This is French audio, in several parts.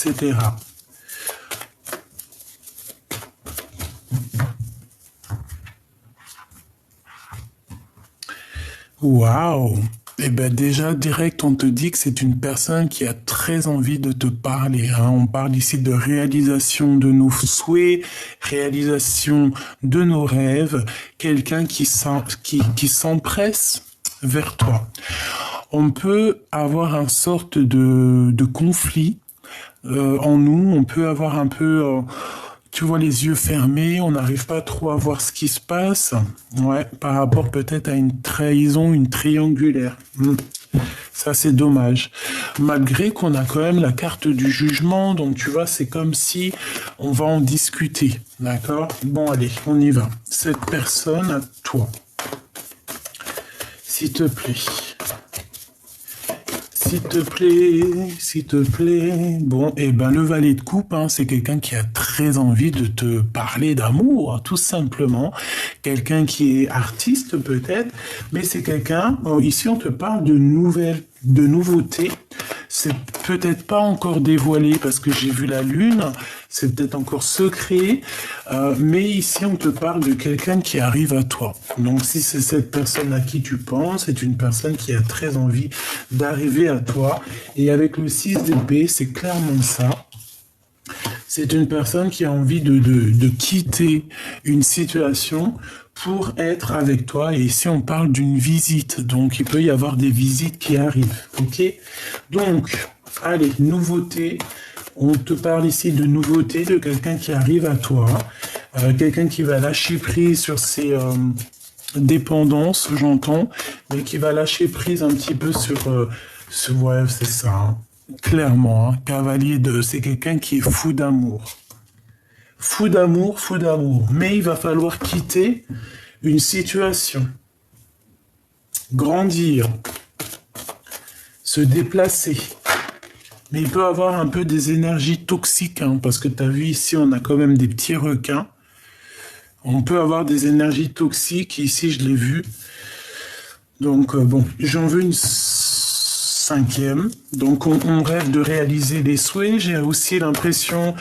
etc. Waouh! Eh ben déjà, direct, on te dit que c'est une personne qui a très envie de te parler, hein. On parle ici de réalisation de nos souhaits, réalisation de nos rêves, quelqu'un qui s'empresse vers toi. On peut avoir un sorte de conflit en nous, on peut avoir un peu, tu vois, les yeux fermés, on n'arrive pas trop à voir ce qui se passe, ouais, par rapport peut-être à une trahison, une triangulaire. Ça, c'est dommage. Malgré qu'on a quand même la carte du jugement, donc tu vois, c'est comme si on va en discuter, d'accord? Bon, allez, on y va. Cette personne, à toi, s'il te plaît. S'il te plaît, s'il te plaît. Bon, et ben le valet de coupe, hein, c'est quelqu'un qui a très envie de te parler d'amour, hein, tout simplement. Quelqu'un qui est artiste peut-être, mais c'est quelqu'un, ici on te parle de nouvelles, de nouveautés. C'est peut-être pas encore dévoilé parce que j'ai vu la lune, c'est peut-être encore secret, mais ici on te parle de quelqu'un qui arrive à toi. Donc si c'est cette personne à qui tu penses, c'est une personne qui a très envie d'arriver à toi. Et avec le 6 d'épée, c'est clairement ça. C'est une personne qui a envie de quitter une situation pour être avec toi. Et ici, on parle d'une visite. Donc, il peut y avoir des visites qui arrivent. OK? Donc, allez, nouveauté. On te parle ici de nouveauté, de quelqu'un qui arrive à toi. Quelqu'un qui va lâcher prise sur ses dépendances, j'entends, mais qui va lâcher prise un petit peu sur... ouais, c'est ça, hein. Clairement, hein. Cavalier de... C'est quelqu'un qui est fou d'amour. Fou d'amour, fou d'amour. Mais il va falloir quitter une situation. Grandir. Se déplacer. Mais il peut avoir un peu des énergies toxiques, hein, parce que tu as vu ici, on a quand même des petits requins. On peut avoir des énergies toxiques. Ici, je l'ai vu. Donc, bon, j'en veux une cinquième. Donc, on rêve de réaliser les souhaits. J'ai aussi l'impression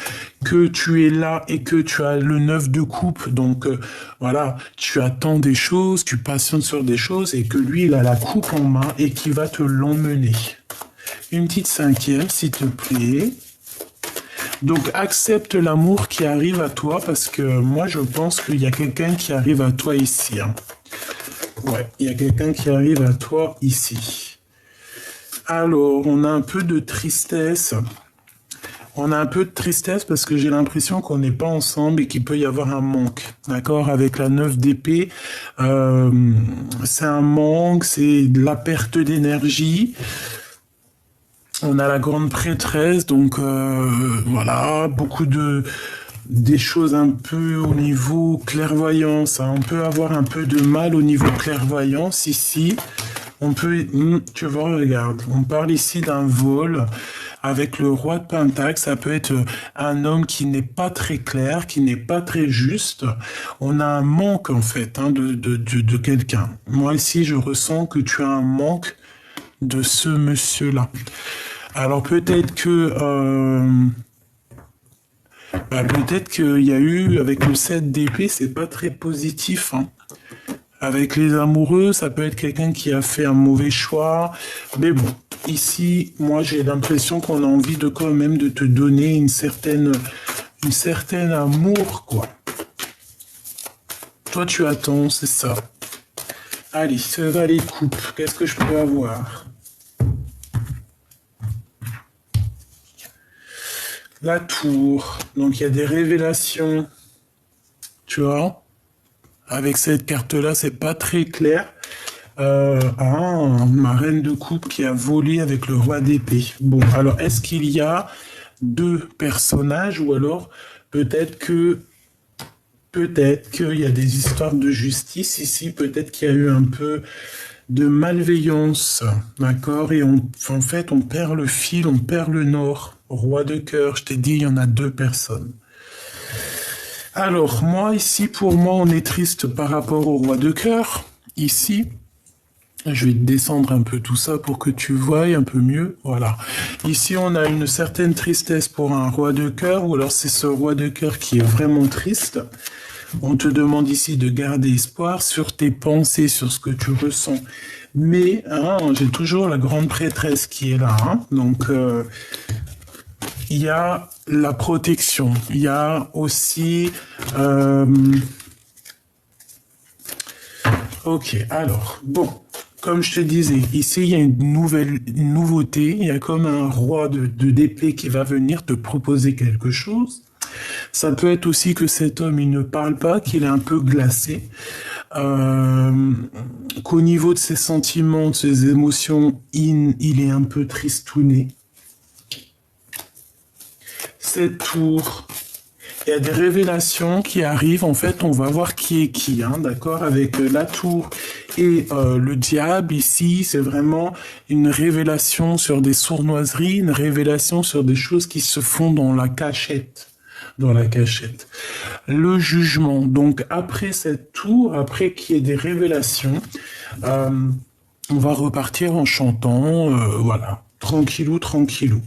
que tu es là et que tu as le 9 de coupe. Donc, voilà, tu attends des choses, tu patientes sur des choses et que lui, il a la coupe en main et qui va te l'emmener. Une petite cinquième, s'il te plaît. Donc, accepte l'amour qui arrive à toi parce que moi, je pense qu'il y a quelqu'un qui arrive à toi ici, hein. Ouais, il y a quelqu'un qui arrive à toi ici. Alors, on a un peu de tristesse. On a un peu de tristesse parce que j'ai l'impression qu'on n'est pas ensemble et qu'il peut y avoir un manque. D'accord? Avec la 9 d'épée, c'est un manque, c'est de la perte d'énergie. On a la grande prêtresse, donc voilà, beaucoup des choses un peu au niveau clairvoyance, hein. On peut avoir un peu de mal au niveau clairvoyance ici. On peut, tu vois, regarde, on parle ici d'un vol avec le roi de Pentacle. Ça peut être un homme qui n'est pas très clair, qui n'est pas très juste. On a un manque en fait, hein, de quelqu'un. Moi ici, je ressens que tu as un manque de ce monsieur-là. Alors peut-être que peut-être qu'il y a eu avec le 7 d'épée, c'est pas très positif, hein. Avec les amoureux, ça peut être quelqu'un qui a fait un mauvais choix. Mais bon, ici, moi, j'ai l'impression qu'on a envie de quand même de te donner une certaine amour, quoi. Toi, tu attends, c'est ça. Allez, ce valet de coupe, qu'est-ce que je peux avoir? La tour. Donc, il y a des révélations. Tu vois? Avec cette carte-là, c'est pas très clair. Ma reine de coupe qui a volé avec le roi d'épée. Bon, alors, est-ce qu'il y a deux personnages ou alors peut-être qu'il y a des histoires de justice ici, peut-être qu'il y a eu un peu de malveillance, d'accord? Et en fait, on perd le fil, on perd le nord. Roi de cœur, je t'ai dit, il y en a deux personnes. Alors, moi, ici, pour moi, on est triste par rapport au roi de cœur, ici. Je vais descendre un peu tout ça pour que tu voies un peu mieux. Voilà. Ici, on a une certaine tristesse pour un roi de cœur, ou alors c'est ce roi de cœur qui est vraiment triste. On te demande ici de garder espoir sur tes pensées, sur ce que tu ressens. Mais hein, j'ai toujours la grande prêtresse qui est là. Hein. Donc, il y a la protection. Il y a aussi... Ok, alors, bon... Comme je te disais, ici, il y a une nouveauté. Il y a comme un roi de d'épée qui va venir te proposer quelque chose. Ça peut être aussi que cet homme, il ne parle pas, qu'il est un peu glacé. Qu'au niveau de ses sentiments, de ses émotions, il est un peu tristouné. Cette tour... Il y a des révélations qui arrivent, en fait, on va voir qui est qui, hein, d'accord, avec la tour et le diable, ici, c'est vraiment une révélation sur des sournoiseries, une révélation sur des choses qui se font dans la cachette. Dans la cachette. Le jugement, donc après cette tour, après qu'il y ait des révélations, on va repartir en chantant, voilà, tranquillou, tranquillou.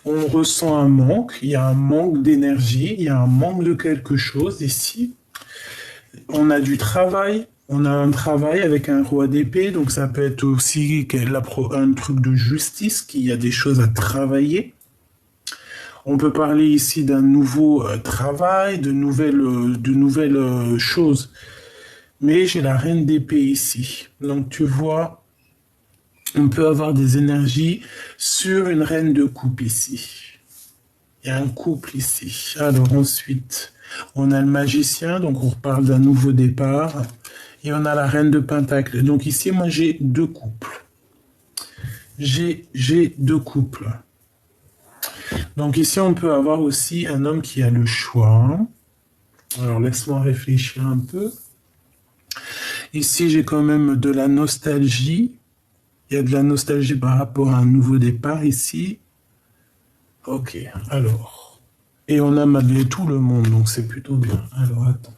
On ressent un manque, il y a un manque d'énergie, il y a un manque de quelque chose ici. On a du travail, on a un travail avec un roi d'épée, donc ça peut être aussi un truc de justice, qu'il y a des choses à travailler. On peut parler ici d'un nouveau travail, de nouvelles choses. Mais j'ai la reine d'épée ici. Donc tu vois, on peut avoir des énergies sur une reine de coupe ici. Il y a un couple ici. Alors ensuite, on a le magicien, donc on reparle d'un nouveau départ. Et on a la reine de pentacle. Donc ici, moi j'ai deux couples. J'ai deux couples. Donc ici, on peut avoir aussi un homme qui a le choix. Alors laisse-moi réfléchir un peu. Ici, j'ai quand même de la nostalgie. Il y a de la nostalgie par rapport à un nouveau départ ici. Ok, alors. Et on a malgré tout le monde, donc c'est plutôt bien. Alors, attends.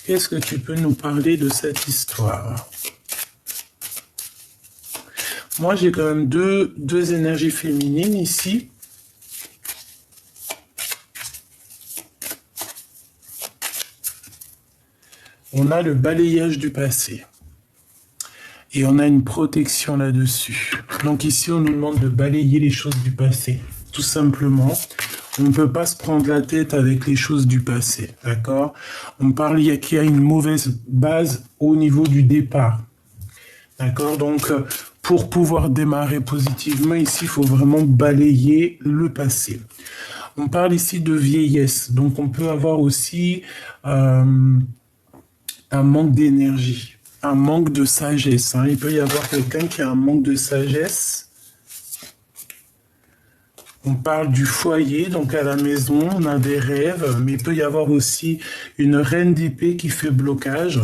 Qu'est-ce que tu peux nous parler de cette histoire? Moi, j'ai quand même deux énergies féminines ici. On a le balayage du passé. Et on a une protection là-dessus. Donc ici, on nous demande de balayer les choses du passé. Tout simplement. On ne peut pas se prendre la tête avec les choses du passé. D'accord? On parle qu'il y a une mauvaise base au niveau du départ. D'accord? Donc, pour pouvoir démarrer positivement, ici, il faut vraiment balayer le passé. On parle ici de vieillesse. Donc, on peut avoir aussi un manque d'énergie, un manque de sagesse. Hein. Il peut y avoir quelqu'un qui a un manque de sagesse. On parle du foyer, donc à la maison, on a des rêves, mais il peut y avoir aussi une reine d'épée qui fait blocage.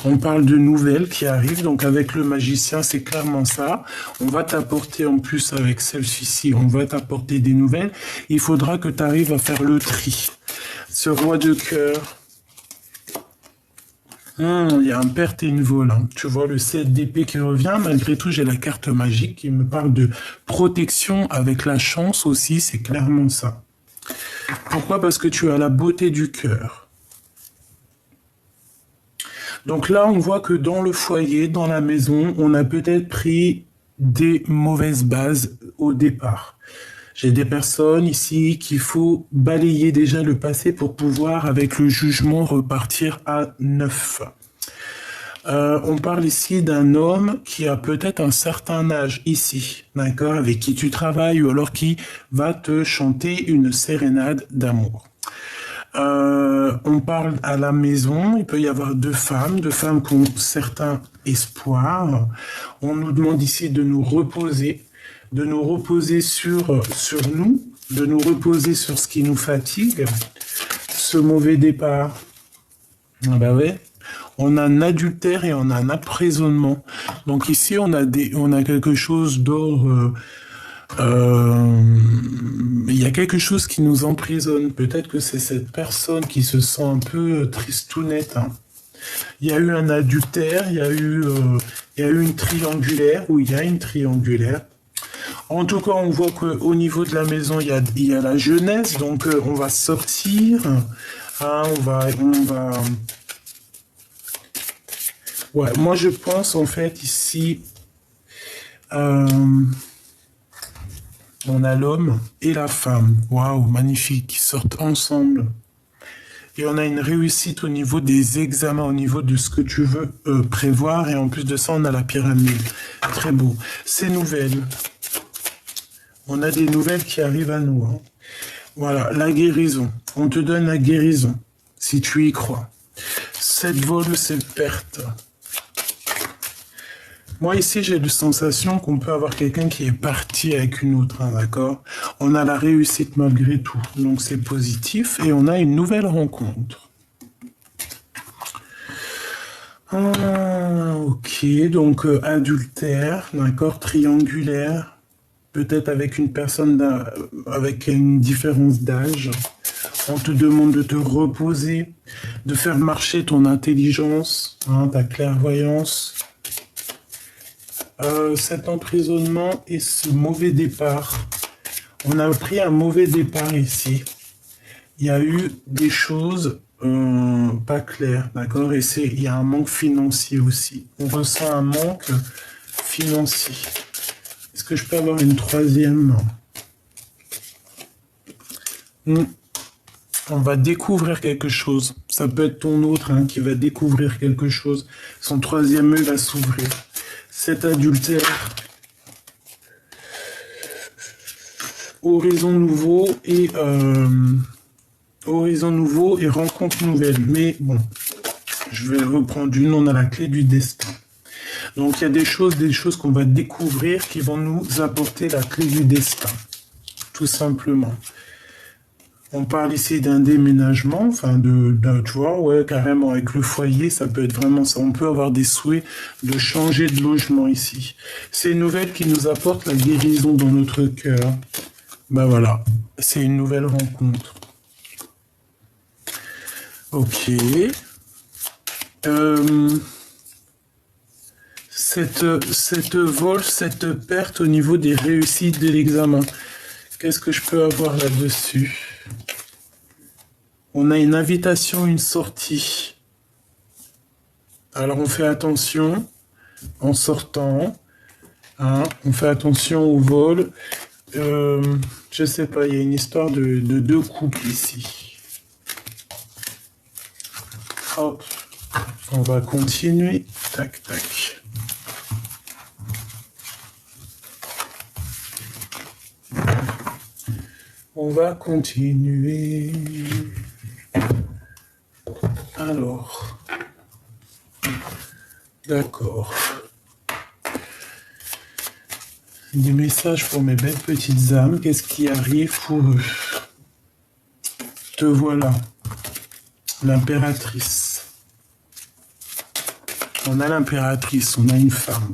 On parle de nouvelles qui arrivent, donc avec le magicien, c'est clairement ça. On va t'apporter en plus avec celle-ci, on va t'apporter des nouvelles. Il faudra que tu arrives à faire le tri. Ce roi de cœur, il y a un perte et une vol. Hein. Tu vois le 7 d'épée qui revient. Malgré tout, j'ai la carte magique qui me parle de protection avec la chance aussi. C'est clairement ça. Pourquoi? Parce que tu as la beauté du cœur. Donc là, on voit que dans le foyer, dans la maison, on a peut-être pris des mauvaises bases au départ. J'ai des personnes ici qu'il faut balayer déjà le passé pour pouvoir, avec le jugement, repartir à neuf. On parle ici d'un homme qui a peut-être un certain âge ici, d'accord, avec qui tu travailles ou alors qui va te chanter une sérénade d'amour. On parle à la maison, il peut y avoir deux femmes qui ont certains espoirs. On nous demande ici de nous reposer sur nous, de nous reposer sur ce qui nous fatigue, ce mauvais départ. Ah bah ouais. On a un adultère et on a un emprisonnement. Donc ici, on a quelque chose d'ordre Il y a quelque chose qui nous emprisonne. Peut-être que c'est cette personne qui se sent un peu tristounette, hein. Il y a eu un adultère, il y a eu une triangulaire, ou il y a une triangulaire. En tout cas, on voit qu'au niveau de la maison, il y a la jeunesse, donc on va sortir, hein, Ouais, moi je pense en fait ici, euh, on a l'homme et la femme. Waouh, magnifique, qui sortent ensemble. Et on a une réussite au niveau des examens, au niveau de ce que tu veux prévoir. Et en plus de ça, on a la pyramide. Très beau. Ces nouvelles. On a des nouvelles qui arrivent à nous, hein. Voilà, la guérison. On te donne la guérison, si tu y crois. Cette vol, cette perte. Moi, ici, j'ai la sensation qu'on peut avoir quelqu'un qui est parti avec une autre, hein, d'accord? On a la réussite malgré tout, donc c'est positif, et on a une nouvelle rencontre. Ah, ok, donc adultère, d'accord, triangulaire, peut-être avec une personne avec une différence d'âge. On te demande de te reposer, de faire marcher ton intelligence, hein, ta clairvoyance. Cet emprisonnement et ce mauvais départ. On a pris un mauvais départ ici. Il y a eu des choses pas claires, d'accord? Et il y a un manque financier aussi. On ressent un manque financier. Est-ce que je peux avoir une troisième? On va découvrir quelque chose. Ça peut être ton autre, hein, qui va découvrir quelque chose. Son troisième œil va s'ouvrir. Cet adultère, horizon nouveau et rencontre nouvelle. Mais bon, je vais reprendre une. On a la clé du destin. Donc il y a des choses qu'on va découvrir qui vont nous apporter la clé du destin, tout simplement. On parle ici d'un déménagement, enfin tu vois, ouais, carrément avec le foyer, ça peut être vraiment ça. On peut avoir des souhaits de changer de logement ici. C'est une nouvelle qui nous apporte la guérison dans notre cœur. Ben voilà, c'est une nouvelle rencontre. Ok. Cette vol, cette perte au niveau des réussites de l'examen. Qu'est-ce que je peux avoir là-dessus? On a une invitation, une sortie. Alors on fait attention en sortant, hein, on fait attention au vol. Je sais pas, il y a une histoire de deux couples ici. Hop, on va continuer. Tac, tac. On va continuer. Alors, d'accord. Des messages pour mes belles petites âmes. Qu'est-ce qui arrive pour eux? Te voilà. L'impératrice. On a l'impératrice, on a une femme.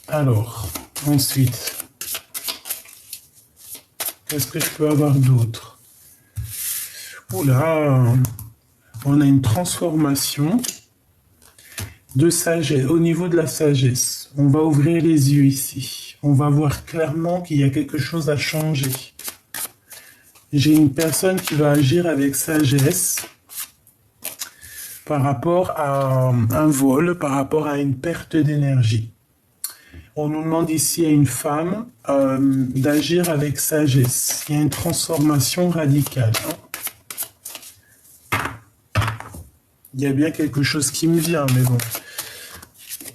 Alors, ensuite, qu'est-ce que je peux avoir d'autre? Oula, on a une transformation de sagesse, au niveau de la sagesse. On va ouvrir les yeux ici. On va voir clairement qu'il y a quelque chose à changer. J'ai une personne qui va agir avec sagesse par rapport à un vol, par rapport à une perte d'énergie. On nous demande ici à une femme d'agir avec sagesse. Il y a une transformation radicale, hein. Il y a bien quelque chose qui me vient, mais bon.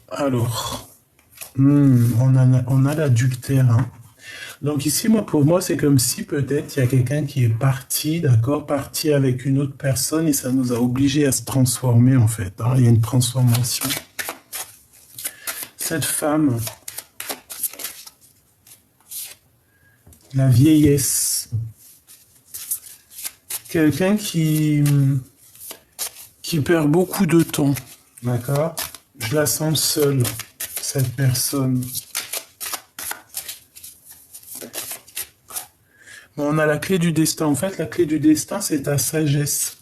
Alors, on a l'adultère, hein. Donc ici, pour moi, c'est comme si peut-être il y a quelqu'un qui est parti, d'accord, parti avec une autre personne et ça nous a obligés à se transformer, en fait, hein. Il y a une transformation. Cette femme, la vieillesse, quelqu'un qui perd beaucoup de temps, d'accord? Je la sens seule, cette personne. On a la clé du destin. En fait, la clé du destin, c'est ta sagesse.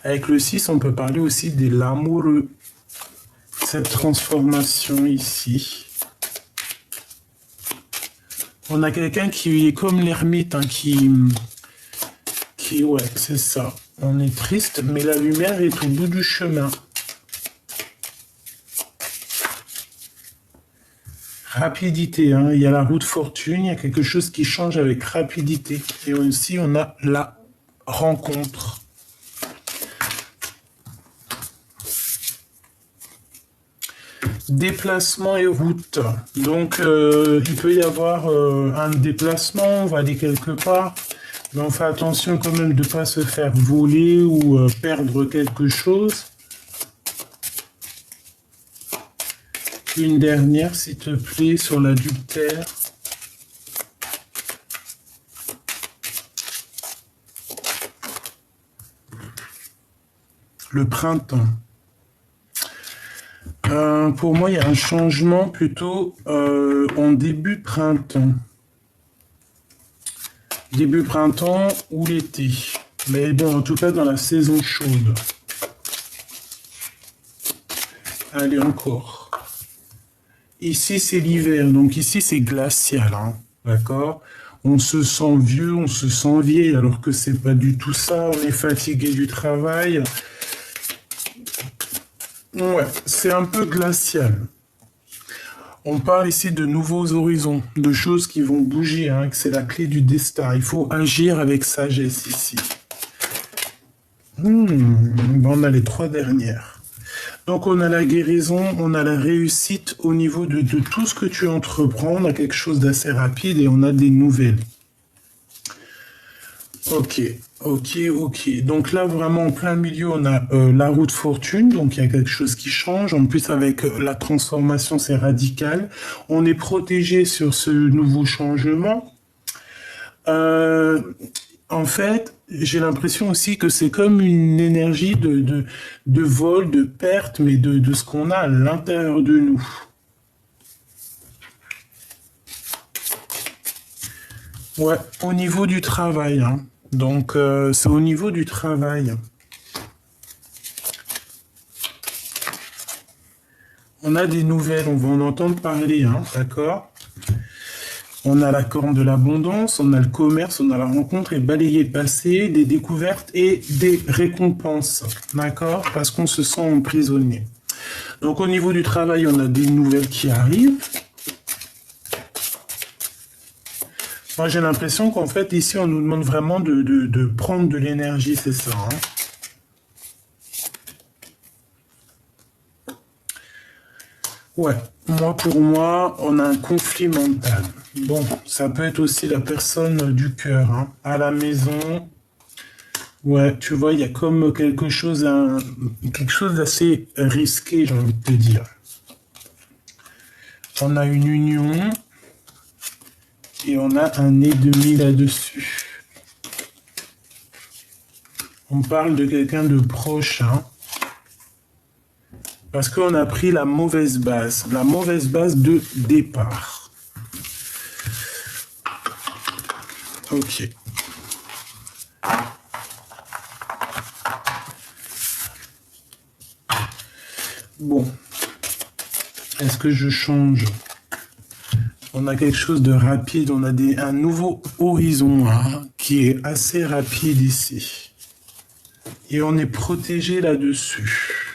Avec le 6, on peut parler aussi de l'amoureux. Cette transformation ici. On a quelqu'un qui est comme l'ermite, hein, ouais, c'est ça. On est triste, mais la lumière est au bout du chemin. Rapidité, hein. Il y a la roue de fortune, il y a quelque chose qui change avec rapidité. Et aussi, on a la rencontre. Déplacement et route. Donc, il peut y avoir un déplacement, on va aller quelque part, mais on fait attention quand même de ne pas se faire voler ou perdre quelque chose. Une dernière, s'il te plaît, sur l'adultère. Le printemps. Pour moi, il y a un changement plutôt en début printemps. Début printemps ou l'été. Mais bon, en tout cas, dans la saison chaude. Allez, encore. Ici, c'est l'hiver, donc ici, c'est glacial, hein, d'accord? On se sent vieux, on se sent vieille, alors que c'est pas du tout ça. On est fatigué du travail. Ouais, c'est un peu glacial. On parle ici de nouveaux horizons, de choses qui vont bouger, hein, que c'est la clé du destin. Il faut agir avec sagesse ici. On a les 3 dernières. Donc on a la guérison, on a la réussite au niveau de tout ce que tu entreprends. On a quelque chose d'assez rapide et on a des nouvelles. Ok. Donc là, vraiment, en plein milieu, on a la roue de fortune. Donc il y a quelque chose qui change. En plus, avec la transformation, c'est radical. On est protégé sur ce nouveau changement. En fait, j'ai l'impression aussi que c'est comme une énergie de vol, de perte, mais de ce qu'on a à l'intérieur de nous. Ouais, au niveau du travail, hein. Donc, c'est au niveau du travail. On a des nouvelles, on va en entendre parler, hein, d'accord? On a la corne de l'abondance, on a le commerce, on a la rencontre et balayer passé, des découvertes et des récompenses, d'accord? Parce qu'on se sent emprisonné. Donc au niveau du travail, on a des nouvelles qui arrivent. Moi j'ai l'impression qu'en fait ici on nous demande vraiment de prendre de l'énergie, c'est ça, hein? Ouais, pour moi, on a un conflit mental. Bon, ça peut être aussi la personne du cœur, hein. À la maison, ouais, tu vois, il y a comme quelque chose d'assez risqué, j'ai envie de te dire. On a une union et on a un ennemi là-dessus. On parle de quelqu'un de proche, hein. Parce qu'on a pris la mauvaise base de départ. Ok. Bon. Est-ce que je change? On a quelque chose de rapide, on a un nouveau horizon, hein, qui est assez rapide ici. Et on est protégé là-dessus.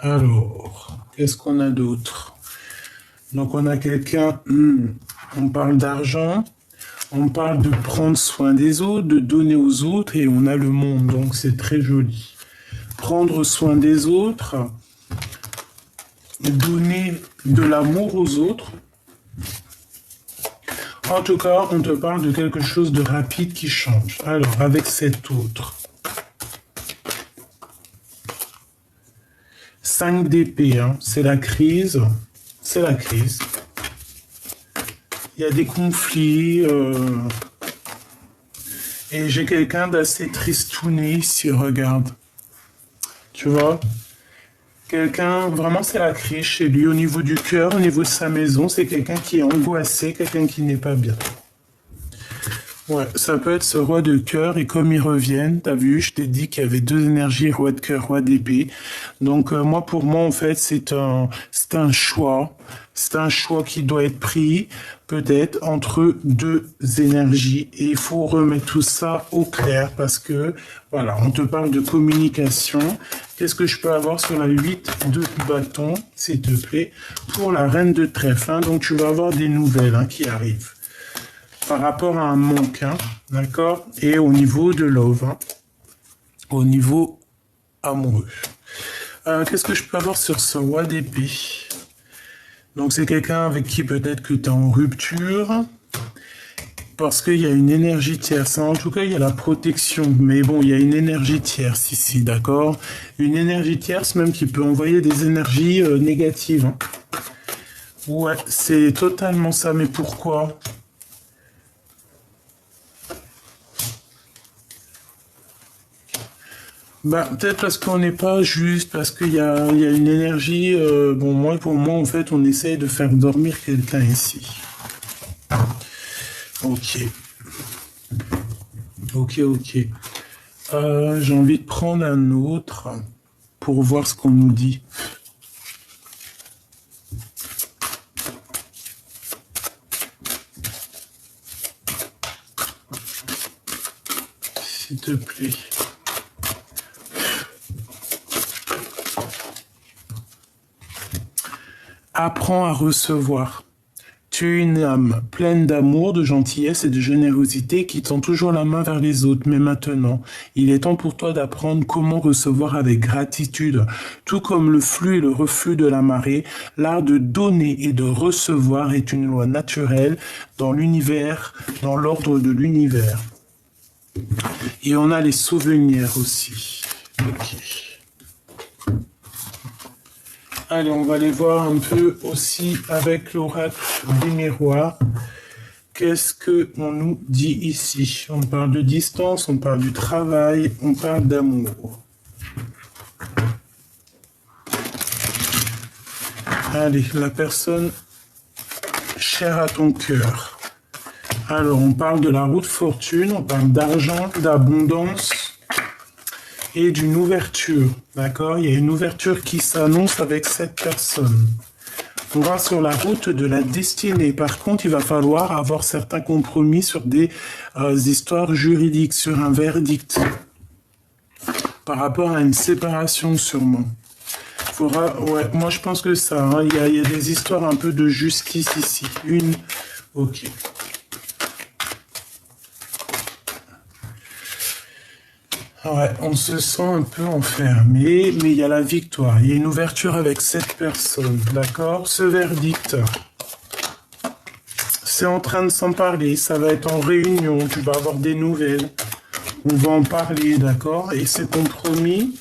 Alors, qu'est-ce qu'on a d'autre? Donc on a quelqu'un, on parle d'argent, on parle de prendre soin des autres, de donner aux autres, et on a le monde, donc c'est très joli. Prendre soin des autres, donner de l'amour aux autres. En tout cas, on te parle de quelque chose de rapide qui change. Alors, avec cet autre. 5 d'épée, hein, c'est la crise. C'est la crise. Il y a des conflits. Et j'ai quelqu'un d'assez tristouné ici, regarde. Tu vois? Quelqu'un, vraiment, c'est la crise chez lui, au niveau du cœur, au niveau de sa maison. C'est quelqu'un qui est angoissé, quelqu'un qui n'est pas bien. Ouais, ça peut être ce roi de cœur et comme ils reviennent, t'as vu, je t'ai dit qu'il y avait deux énergies, roi de cœur, roi d'épée. Donc moi, pour moi, en fait, c'est un choix. C'est un choix qui doit être pris, peut-être, entre deux énergies. Et il faut remettre tout ça au clair parce que, voilà, on te parle de communication. Qu'est-ce que je peux avoir sur la 8 de bâton, s'il te plaît, pour la reine de trèfle, hein. Donc tu vas avoir des nouvelles hein, qui arrivent par rapport à un manque, hein, d'accord? Et au niveau de love, hein, au niveau amoureux. Qu'est-ce que je peux avoir sur ce roi d'épée? Donc c'est quelqu'un avec qui peut-être que tu es en rupture, parce qu'il y a une énergie tierce. En tout cas, il y a la protection, mais bon, il y a une énergie tierce ici, d'accord? Une énergie tierce même qui peut envoyer des énergies négatives. Hein. Ouais, c'est totalement ça, mais pourquoi? Bah, peut-être parce qu'on n'est pas juste, parce qu'il y a une énergie. Bon, moi, pour moi, en fait, on essaye de faire dormir quelqu'un ici. Ok. Ok, ok. J'ai envie de prendre un autre pour voir ce qu'on nous dit. S'il te plaît. Apprends à recevoir. Tu es une âme pleine d'amour, de gentillesse et de générosité qui tend toujours la main vers les autres. Mais maintenant, il est temps pour toi d'apprendre comment recevoir avec gratitude. Tout comme le flux et le reflux de la marée, l'art de donner et de recevoir est une loi naturelle dans l'univers, dans l'ordre de l'univers. Et on a les souvenirs aussi. Ok. Allez, on va aller voir un peu aussi avec l'oracle des miroirs. Qu'est-ce qu'on nous dit ici? On parle de distance, on parle du travail, on parle d'amour. Allez, la personne chère à ton cœur. Alors, on parle de la route fortune, on parle d'argent, d'abondance et d'une ouverture. D'accord? Il y a une ouverture qui s'annonce avec cette personne. On va sur la route de la destinée. Par contre, il va falloir avoir certains compromis sur des histoires juridiques, sur un verdict. Par rapport à une séparation, sûrement. Ouais, moi, je pense que ça. Hein, il y a des histoires un peu de justice ici. Ok. Ouais, on se sent un peu enfermé, mais il y a la victoire. Il y a une ouverture avec cette personne, d'accord? Ce verdict, c'est en train de s'en parler. Ça va être en réunion. Tu vas avoir des nouvelles. On va en parler, d'accord? Et c'est compromis.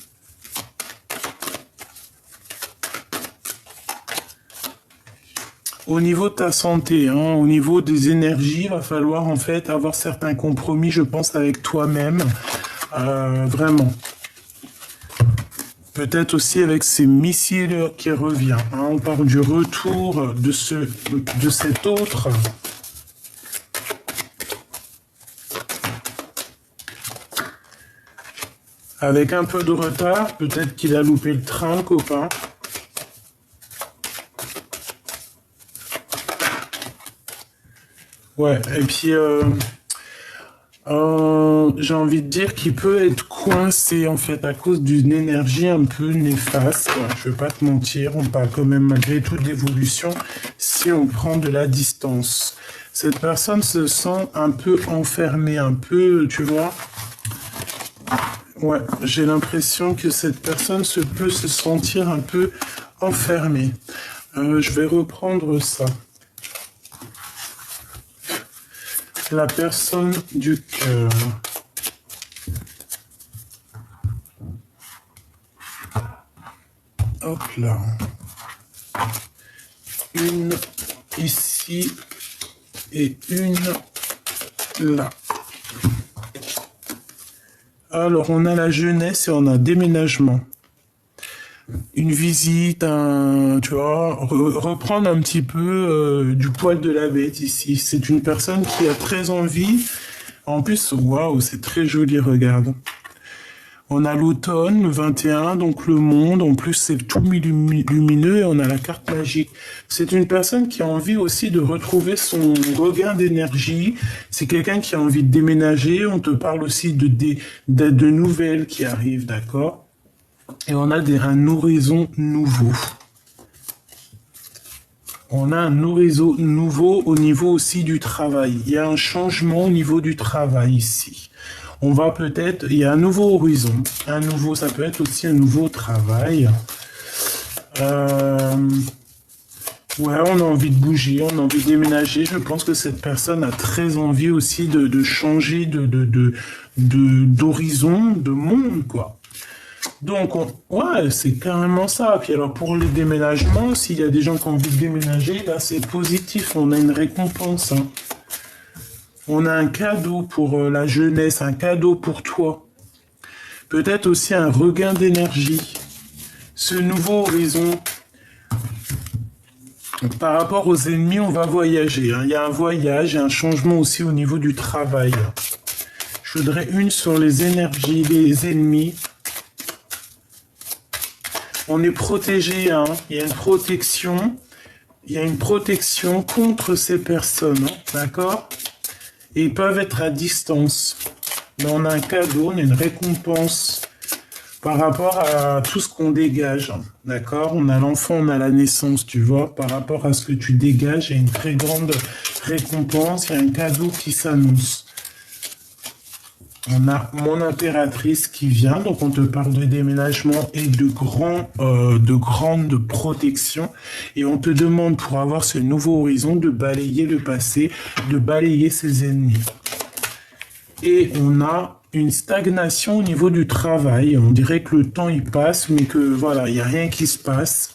Au niveau de ta santé, hein, au niveau des énergies, il va falloir en fait avoir certains compromis, je pense, avec toi-même. Vraiment. Peut-être aussi avec ces missiles qui revient. Hein. On parle du retour de cet autre. Avec un peu de retard, peut-être qu'il a loupé le train, le copain. Ouais, et puis j'ai envie de dire qu'il peut être coincé en fait à cause d'une énergie un peu néfaste. Ouais, je vais pas te mentir, on parle quand même malgré tout d'évolution si on prend de la distance. Cette personne se sent un peu enfermée, un peu, tu vois. Ouais, j'ai l'impression que cette personne peut se sentir un peu enfermée. Je vais reprendre ça. La personne du cœur. Hop là. Une ici et une là. Alors, on a la jeunesse et on a déménagement. une visite, tu vois, reprendre un petit peu du poil de la bête ici. C'est une personne qui a très envie. En plus, waouh, c'est très joli, regarde. On a l'automne, le 21, donc le monde. En plus, c'est tout lumineux et on a la carte magique. C'est une personne qui a envie aussi de retrouver son regain d'énergie. C'est quelqu'un qui a envie de déménager. On te parle aussi de nouvelles qui arrivent, d'accord? Et on a un horizon nouveau. On a un horizon nouveau au niveau aussi du travail. Il y a un changement au niveau du travail ici. On va peut-être, il y a un nouveau horizon, ça peut être aussi un nouveau travail. Ouais, on a envie de bouger, on a envie de déménager. Je pense que cette personne a très envie aussi de changer d'horizon, de monde, quoi. Donc, ouais, c'est carrément ça. Puis alors, pour les déménagements, s'il y a des gens qui ont envie de déménager, là, c'est positif. On a une récompense, hein. On a un cadeau pour la jeunesse, un cadeau pour toi. Peut-être aussi un regain d'énergie. Ce nouveau horizon. Par rapport aux ennemis, on va voyager, hein. Il y a un voyage et un changement aussi au niveau du travail. Je voudrais une sur les énergies des ennemis. On est protégé, hein. Il y a une protection. Il y a une protection contre ces personnes, hein. D'accord? Et ils peuvent être à distance. Mais on a un cadeau, on a une récompense par rapport à tout ce qu'on dégage. D'accord? On a l'enfant, on a la naissance, tu vois. Par rapport à ce que tu dégages, il y a une très grande récompense, il y a un cadeau qui s'annonce. On a mon impératrice qui vient, donc on te parle de déménagement et de grande protection. Et on te demande pour avoir ce nouveau horizon de balayer le passé, de balayer ses ennemis. Et on a une stagnation au niveau du travail. On dirait que le temps il passe, mais que voilà, il n'y a rien qui se passe.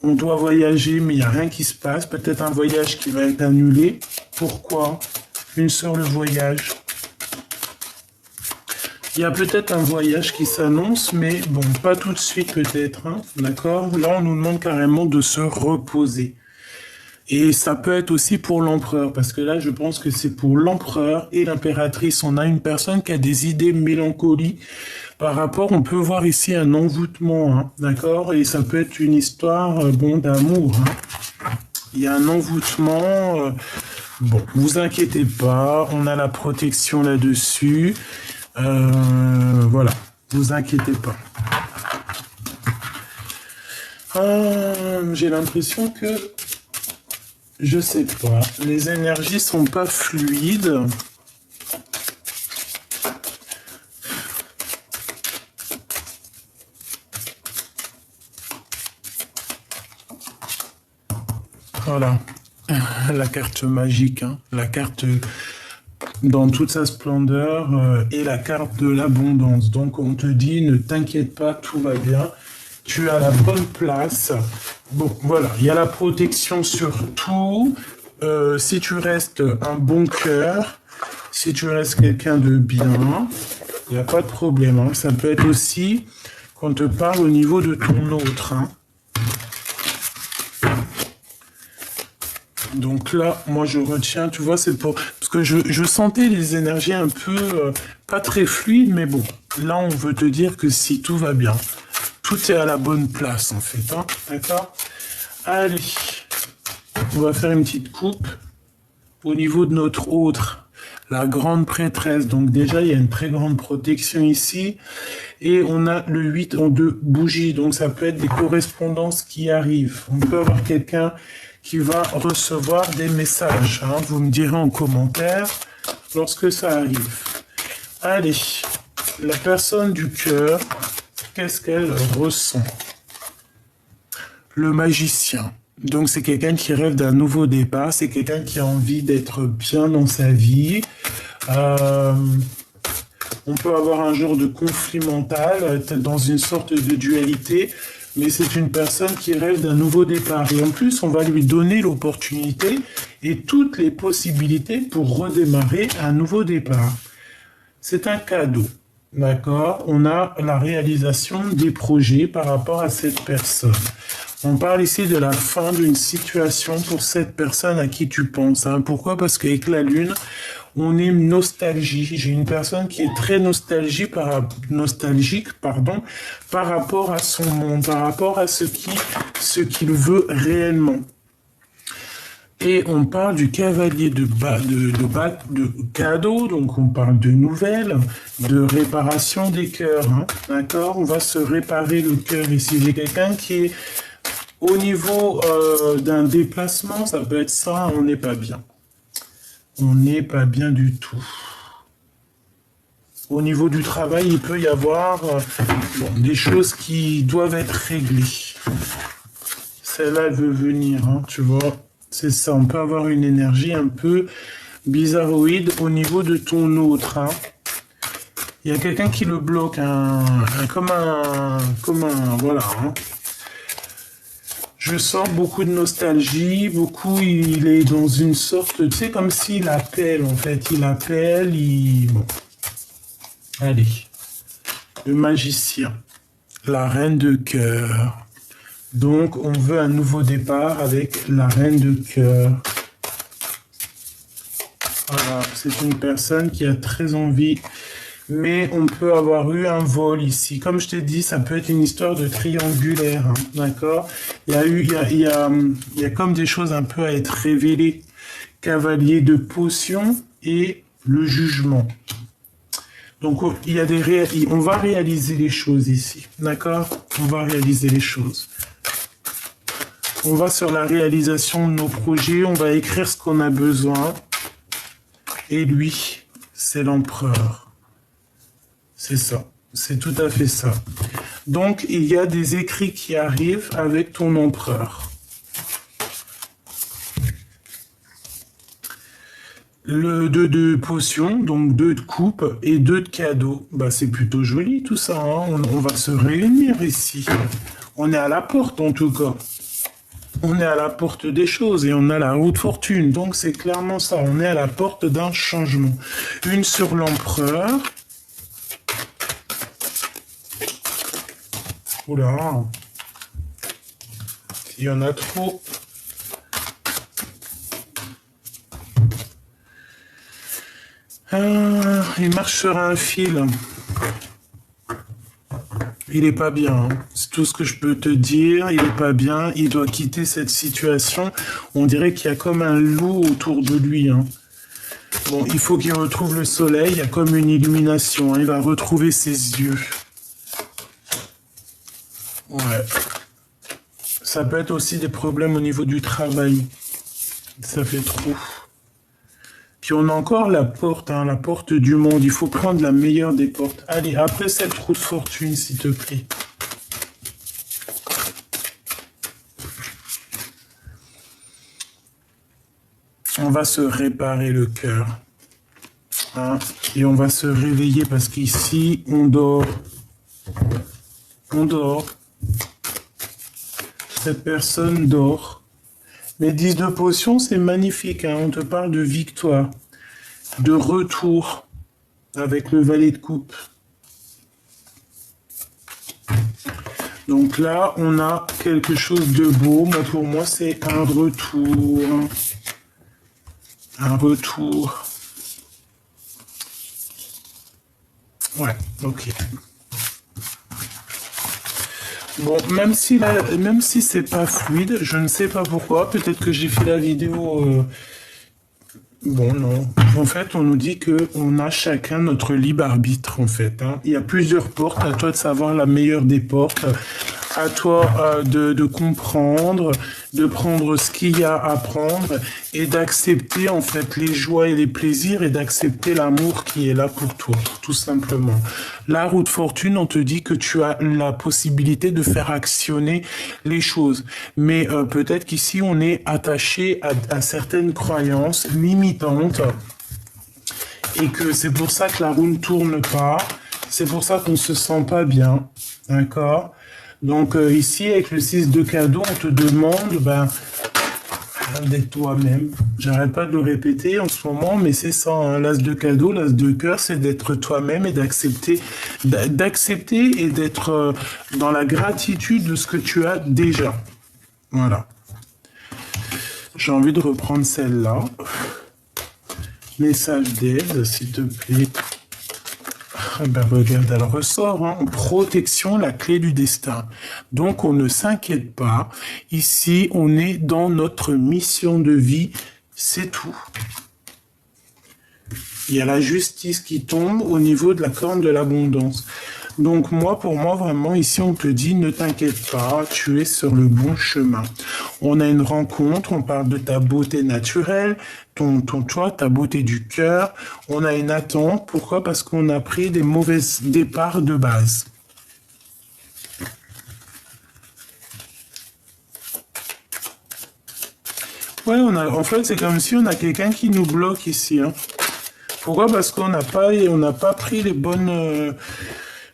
On doit voyager, mais il n'y a rien qui se passe. Peut-être un voyage qui va être annulé. Pourquoi? Une sur le voyage. Il y a peut-être un voyage qui s'annonce, mais bon, pas tout de suite peut-être, hein, d'accord? Là, on nous demande carrément de se reposer. Et ça peut être aussi pour l'empereur, parce que là, je pense que c'est pour l'empereur et l'impératrice. On a une personne qui a des idées mélancoliques par rapport, on peut voir ici un envoûtement, hein, d'accord? Et ça peut être une histoire, bon, d'amour, hein. Il y a un envoûtement, bon, vous inquiétez pas, on a la protection là-dessus. Voilà, vous inquiétez pas. J'ai l'impression que, je sais pas, les énergies sont pas fluides. Voilà, la carte magique, hein, la carte dans toute sa splendeur et la carte de l'abondance. Donc on te dit, ne t'inquiète pas, tout va bien, tu as la bonne place. Bon, voilà, il y a la protection sur tout. Si tu restes un bon cœur, si tu restes quelqu'un de bien, il n'y a pas de problème, hein. Ça peut être aussi qu'on te parle au niveau de ton autre, hein. Donc là, moi je retiens, tu vois, c'est pour... Parce que je sentais les énergies un peu pas très fluides, mais bon, là on veut te dire que si tout va bien, tout est à la bonne place en fait, hein, d'accord? Allez, on va faire une petite coupe au niveau de notre autre, la grande prêtresse. Donc déjà, il y a une très grande protection ici. Et on a le 8 en 2 bougies, donc ça peut être des correspondances qui arrivent. On peut avoir quelqu'un qui va recevoir des messages, hein. Vous me direz en commentaire lorsque ça arrive. Allez, la personne du cœur, qu'est-ce qu'elle ressent? Le magicien. Donc c'est quelqu'un qui rêve d'un nouveau départ, c'est quelqu'un qui a envie d'être bien dans sa vie. On peut avoir un genre de conflit mental, dans une sorte de dualité, mais c'est une personne qui rêve d'un nouveau départ. Et en plus, on va lui donner l'opportunité et toutes les possibilités pour redémarrer un nouveau départ. C'est un cadeau. D'accord? On a la réalisation des projets par rapport à cette personne. On parle ici de la fin d'une situation pour cette personne à qui tu penses. Hein. Pourquoi? Parce qu'avec la lune, on est nostalgie. J'ai une personne qui est très nostalgique, par rapport à son monde, par rapport à ce qu'il veut réellement. Et on parle du cavalier de cadeaux, donc on parle de nouvelles, de réparation des cœurs. Hein. D'accord? On va se réparer le cœur ici. J'ai quelqu'un qui est au niveau d'un déplacement, ça peut être ça, on n'est pas bien. On n'est pas bien du tout. Au niveau du travail, il peut y avoir des choses qui doivent être réglées. Celle-là, elle veut venir, hein, tu vois. C'est ça, on peut avoir une énergie un peu bizarroïde au niveau de ton autre. Hein. Il y a quelqu'un qui le bloque, comme un, voilà. Hein. Je sens beaucoup de nostalgie, il est dans une sorte, tu sais, comme s'il appelle, en fait. Il appelle, Bon. Allez. Le magicien. La reine de cœur. Donc, on veut un nouveau départ avec la reine de cœur. Voilà, c'est une personne qui a très envie, mais on peut avoir eu un vol ici. Comme je t'ai dit, ça peut être une histoire de triangulaire, hein, d'accord? Il y a comme des choses un peu à être révélées. Cavalier de potion et le jugement. Donc, on va réaliser les choses ici, d'accord? On va réaliser les choses. On va sur la réalisation de nos projets, on va écrire ce qu'on a besoin. Et lui, c'est l'empereur. C'est ça, c'est tout à fait ça. Donc, il y a des écrits qui arrivent avec ton empereur. Le 2 de potions, donc 2 de coupe et 2 de cadeaux. Bah, c'est plutôt joli tout ça, hein. On va se réunir ici. On est à la porte en tout cas. On est à la porte des choses et on a la roue de fortune. Donc c'est clairement ça, on est à la porte d'un changement. Une sur l'empereur. Oula. Il y en a trop. Il marche sur un fil. Il est pas bien, hein. C'est tout ce que je peux te dire. Il est pas bien. Il doit quitter cette situation. On dirait qu'il y a comme un loup autour de lui. Hein. Bon, il faut qu'il retrouve le soleil. Il y a comme une illumination. Hein. Il va retrouver ses yeux. Ouais. Ça peut être aussi des problèmes au niveau du travail. Ça fait trop. Puis on a encore la porte, hein, la porte du monde. Il faut prendre la meilleure des portes. Allez, après cette roue de fortune, s'il te plaît. On va se réparer le cœur. Hein, et on va se réveiller parce qu'ici, on dort. On dort. Cette personne dort. Mais 10 de potions, c'est magnifique. Hein. On te parle de victoire, de retour avec le valet de coupe. Donc là, on a quelque chose de beau. Mais pour moi, c'est un retour. Un retour. Ouais, ok. Bon, même si c'est pas fluide, je ne sais pas pourquoi. Peut-être que j'ai fait la vidéo. Bon, non. En fait, on nous dit que on a chacun notre libre arbitre, en fait. Hein. Il y a plusieurs portes. À toi de savoir la meilleure des portes. À toi de comprendre, de prendre ce qu'il y a à prendre et d'accepter en fait les joies et les plaisirs et d'accepter l'amour qui est là pour toi, tout simplement. La roue de fortune, on te dit que tu as la possibilité de faire actionner les choses. Mais peut-être qu'ici, on est attaché à certaines croyances limitantes et que c'est pour ça que la roue ne tourne pas. C'est pour ça qu'on ne se sent pas bien. D'accord ? Donc ici, avec le 6 de cadeau, on te demande d'être toi-même. J'arrête pas de le répéter en ce moment, mais c'est ça, hein, l'as de cadeau, l'as de cœur, c'est d'être toi-même et d'accepter et d'être dans la gratitude de ce que tu as déjà. Voilà. J'ai envie de reprendre celle-là. Message d'aide, s'il te plaît. Ah ben regarde, elle ressort, hein. Protection, la clé du destin. Donc on ne s'inquiète pas. Ici, on est dans notre mission de vie, c'est tout. Il y a la justice qui tombe au niveau de la corne de l'abondance. Donc moi, pour moi, vraiment, ici, on te dit, ne t'inquiète pas, tu es sur le bon chemin. On a une rencontre, on parle de ta beauté naturelle, toi, ta beauté du cœur. On a une attente. Pourquoi? Parce qu'on a pris des mauvais départs de base. Ouais, en fait, c'est comme si on a quelqu'un qui nous bloque ici, hein. Pourquoi? Parce qu'on n'a pas pris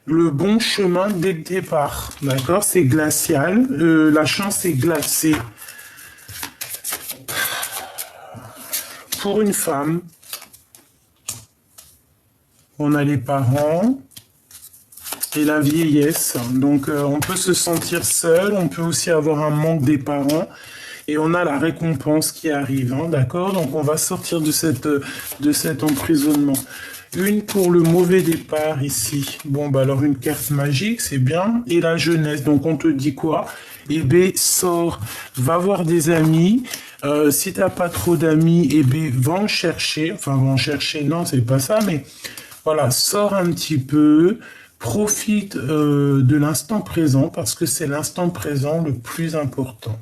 le bon chemin dès le départ. D'accord? C'est glacial. La chance est glacée. Pour une femme, on a les parents et la vieillesse. Donc, on peut se sentir seul. On peut aussi avoir un manque des parents. Et on a la récompense qui arrive, hein, d'accord? Donc on va sortir de cet emprisonnement. Une pour le mauvais départ ici. Bon, bah alors une carte magique, c'est bien. Et la jeunesse, donc on te dit quoi? Eh bien, sors, va voir des amis. Si t'as pas trop d'amis, eh bien, va en chercher. Enfin, va en chercher, non, c'est pas ça, mais voilà, sors un petit peu. Profite de l'instant présent parce que c'est l'instant présent le plus important.